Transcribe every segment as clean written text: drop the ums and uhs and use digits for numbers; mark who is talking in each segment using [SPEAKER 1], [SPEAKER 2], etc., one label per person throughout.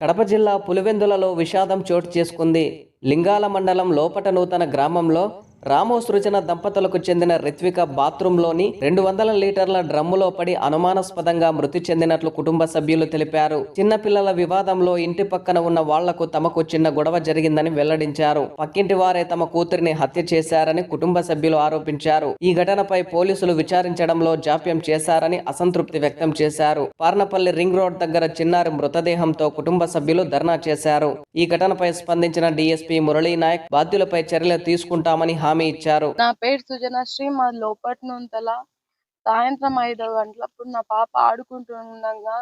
[SPEAKER 1] కడప జిల్లా పులివెందులలో విషాదం చోటు చేసుకుంది. లింగాల మండలం లోపట నూతన గ్రామంలో రాము సృజన దంపతులకు చెందిన రిత్విక బాత్రూంలోని 200 లీటర్ల డ్రమ్ములో పడి అనుమానాస్పదంగా మృతి చెందినట్లు కుటుంబ సభ్యులు తెలిపారు. చిన్నపిల్లల వివాదంలో ఇంటి పక్కన ఉన్న వాళ్లకు తమకు చిన్న గొడవ జరిగిందని వెల్లడించారు. పక్కింటి వారే తమ కూతురిని హత్య చేశారని కుటుంబ సభ్యులు ఆరోపించారు. ఈ ఘటనపై పోలీసులు విచారించడంలో జాప్యం చేశారని అసంతృప్తి వ్యక్తం చేశారు. పార్నపల్లి రింగ్ రోడ్ దగ్గర చిన్నారి మృతదేహంతో కుటుంబ సభ్యులు ధర్నా చేశారు. ఈ ఘటనపై స్పందించిన డీఎస్పీ మురళీ నాయక్ బాధ్యులపై చర్యలు తీసుకుంటామని హామీ ఇచ్చారు.
[SPEAKER 2] నా పేరు సుజనశ్రీ, మా లోపటి నుంతల సాయంత్రం 5 గంటలప్పుడు నా పాప ఆడుకుంటుండగా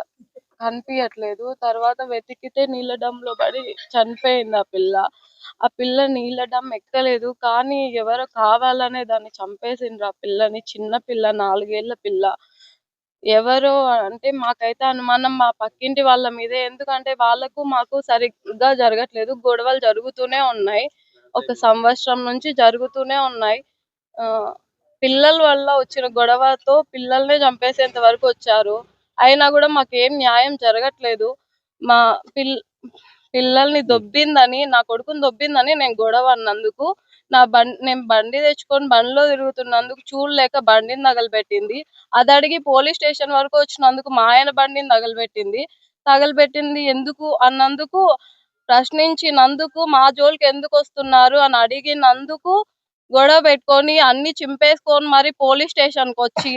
[SPEAKER 2] కనిపించట్లేదు. తర్వాత వెతికితే నీళ్ళ డమ్లో పడి చనిపోయింది ఆ పిల్ల నీళ్ళ డమ్ ఎక్కలేదు, కానీ ఎవరో కావాలనే దాన్ని చంపేసిండ్రు. ఆ పిల్లని, చిన్న పిల్ల, 4 ఏళ్ల పిల్ల. ఎవరో అంటే మాకైతే అనుమానం మా పక్కింటి వాళ్ళ మీదే. ఎందుకంటే వాళ్ళకు మాకు సరిగ్గా జరగట్లేదు, గొడవలు జరుగుతూనే ఉన్నాయి. 1 సంవత్సరం నుంచి జరుగుతూనే ఉన్నాయి. పిల్లల వల్ల వచ్చిన గొడవతో పిల్లల్నే చంపేసేంత వరకు వచ్చారు. అయినా కూడా మాకేం న్యాయం జరగట్లేదు. మా పిల్లల్ని దొబ్బిందని, నా కొడుకుని దొబ్బిందని నేను గొడవ అన్నందుకు నేను బండి తెచ్చుకొని బండిలో తిరుగుతున్నందుకు చూడలేక బండిని తగలబెట్టింది. అది అడిగి పోలీస్ స్టేషన్ వరకు వచ్చినందుకు మా ఆయన బండిని తగలబెట్టింది ఎందుకు అన్నందుకు, ప్రశ్నించినందుకు, మా జోలికి ఎందుకు వస్తున్నారు అని అడిగినందుకు గొడవ పెట్టుకొని అన్ని చింపేసుకొని మరి పోలీస్ స్టేషన్కి వచ్చి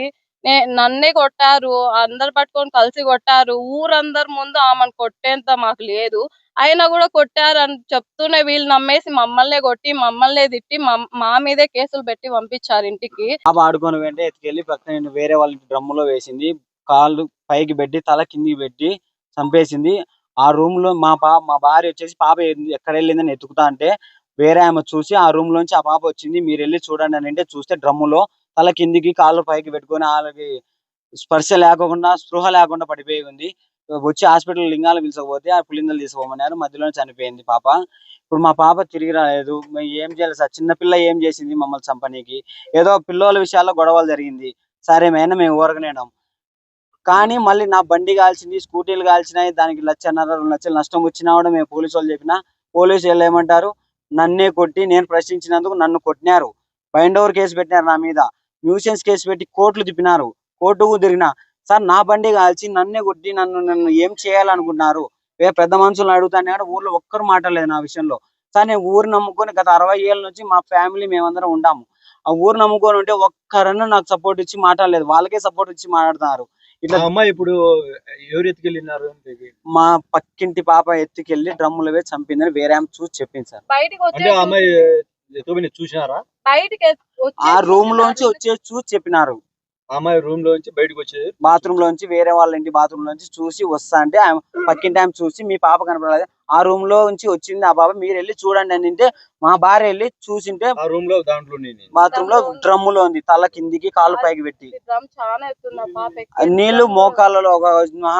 [SPEAKER 2] నన్నే కొట్టారు. అందరు పట్టుకొని కలిసి కొట్టారు. ఊరందరి ముందు ఆమెను కొట్టేంత మాకు లేదు, అయినా కూడా కొట్టారు అని చెప్తూనే వీళ్ళు నమ్మేసి మమ్మల్నే కొట్టి, మమ్మల్నే తిట్టి, మా మీదే కేసులు పెట్టి పంపించారు ఇంటికి.
[SPEAKER 3] ఆడుకొని వెంటే ఎత్తుకెళ్ళి పక్కన వేరే వాళ్ళ డ్రమ్ములో వేసింది. కాళ్ళు పైకి పెట్టి తల కిందికి పెట్టి చంపేసింది. ఆ రూమ్ లో మా భార్య వచ్చేసి పాప ఎక్కడ వెళ్ళిందని ఎత్తుకుతా అంటే వేరే ఆమె చూసి ఆ రూమ్ లోంచి ఆ పాప వచ్చింది, మీరు వెళ్ళి చూడండి అని అంటే చూస్తే డ్రమ్ములో తల కిందికి కాళ్ళు పైకి పెట్టుకొని వాళ్ళకి స్పర్శ లేకుండా, స్పృహ లేకుండా పడిపోయి ఉంది. వచ్చి హాస్పిటల్ లింగాలు పిలుచకపోతే ఆ పులిందలు తీసుకోమన్నారు. మధ్యలోనే చనిపోయింది పాప. ఇప్పుడు మా పాప తిరిగి రాలేదు. ఏం చేయాలి సార్? చిన్నపిల్ల ఏం చేసింది మమ్మల్ని చంపనీకి? ఏదో పిల్లల విషయాల్లో గొడవలు జరిగింది, సరే మేము ఊరకనేనాం. కానీ మళ్ళీ నా బండి కాల్చింది, స్కూటీలు కాల్చినాయి, దానికి 1,50,000 2 లక్షలు నష్టం వచ్చినా కూడా మేము పోలీసు వాళ్ళు చెప్పినా పోలీసు వాళ్ళు ఏమంటారు, నన్నే కొట్టి నేను ప్రశ్నించినందుకు నన్ను కొట్టినారు, బైండ్ ఓవర్ కేసు పెట్టినారు నా మీద, న్యూసెన్స్ కేసు పెట్టి కోర్టులు తిప్పినారు, కోర్టుకు తిరిగినా. సార్ నా బండి కాల్చి నన్నే కొట్టి నన్ను ఏం చేయాలనుకుంటున్నారు? పెద్ద మనుషులను అడుగుతానే కూడా ఊర్లో ఒక్కరు మాట్లాడలేదు నా విషయంలో. సార్ నేను ఊరు నమ్ముకొని గత 60 ఏళ్ళ నుంచి మా ఫ్యామిలీ మేమందరం ఉంటాము. ఆ ఊరు నమ్ముకొని ఉంటే ఒక్కరన్నా నాకు సపోర్ట్ ఇచ్చి మాట్లాడలేదు, వాళ్ళకే సపోర్ట్ ఇచ్చి మాట్లాడుతున్నారు.
[SPEAKER 4] ఇట్లా అమ్మాయి ఇప్పుడు ఎవరు ఎత్తుకెళ్ళినారు?
[SPEAKER 3] మా పక్కింటి పాప ఎత్తుకెళ్ళి డ్రమ్ములు వేసి చంపిందని వేరే ఆమె చూసి చెప్పింది సార్.
[SPEAKER 4] అంటే అమ్మాయి చూసినారా?
[SPEAKER 3] ఆ రూమ్ లోంచి వచ్చేసి చూసి చెప్పినారు.
[SPEAKER 4] అమ్మాయి రూమ్ లోంచి బయటకు వచ్చేది
[SPEAKER 3] బాత్రూమ్ లోంచి, వేరే వాళ్ళ ఇంటి బాత్రూమ్ లోంచి చూసి వస్తా అంటే పక్కింటి ఆమె చూసి మీ పాప కనపడలేదు, ఆ రూమ్ లో నుంచి వచ్చింది ఆ పాప, మీరు వెళ్ళి చూడండి అని అంటే మా భార్య వెళ్ళి చూసింటే
[SPEAKER 4] ఆ రూమ్ లో
[SPEAKER 3] బాత్రూమ్ లో డ్రమ్ములో ఉంది, తల కిందికి కాళ్ళు పైకి పెట్టి నీళ్లు మోకాళ్ళలో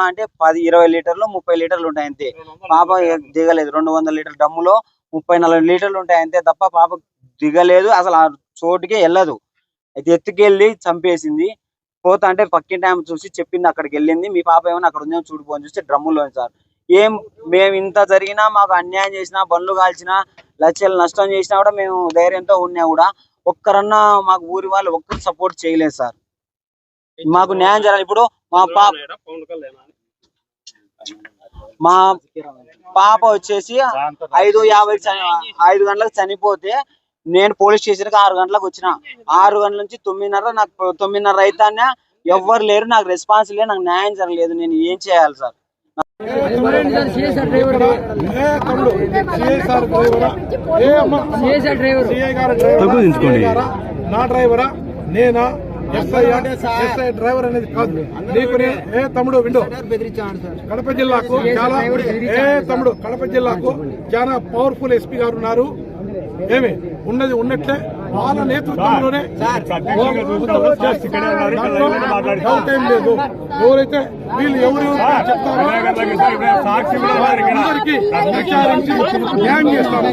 [SPEAKER 3] అంటే 10-20 లీటర్లు 30 లీటర్లు ఉంటాయి అంతే. పాప దిగలేదు. 200 లీటర్ల డ్రమ్ములో 30-40 లీటర్లు ఉంటాయి అంతే తప్ప పాప దిగలేదు, అసలు ఆ చోటుకే వెళ్ళదు. అయితే ఎత్తుకెళ్ళి చంపేసింది. పోతా అంటే పక్కింటి ఆమె చూసి చెప్పింది, అక్కడికి వెళ్ళింది, మీ పాప ఏమైనా అక్కడ ఉందేమో చూడిపోని చూస్తే డ్రమ్ములో సార్. మేము ఇంత జరిగినా, మాకు అన్యాయం చేసినా, బండ్లు కాల్చినా, లక్షలు నష్టం చేసినా కూడా మేము ధైర్యంతో ఉన్నా కూడా ఒక్కరన్నా మాకు ఊరి వాళ్ళు ఒక్కరు సపోర్ట్ చేయలేదు సార్. మాకు న్యాయం జరగాలి. ఇప్పుడు మా పాప వచ్చేసి 5 గంటలకు చనిపోతే నేను పోలీస్ స్టేషన్ కి 6 గంటలకు వచ్చిన. 6 గంటల నుంచి 9:30, నాకు 9:30 అయితేనే ఎవ్వరు లేరు, నాకు రెస్పాన్స్ లేదు, నాకు న్యాయం జరగలేదు. నేను ఏం చేయాలి సార్?
[SPEAKER 5] నా డ్రైవరా నేనా? ఎస్ఐ డ్రైవర్ అనేది కాదు. నీకు తమ్ముడు విండో కడప జిల్లాకు కడప జిల్లాకు చాలా పవర్ఫుల్ ఎస్పీ గారు ఉన్నారు. ఏమి ఉన్నది ఉన్నట్లే వాళ్ళ నేతృత్వంలోనే డౌట్ ఏం లేదు. ఎవరైతే వీళ్ళు ఎవరు చెప్తారో అందరికీ విచారించి న్యాయం చేస్తారు.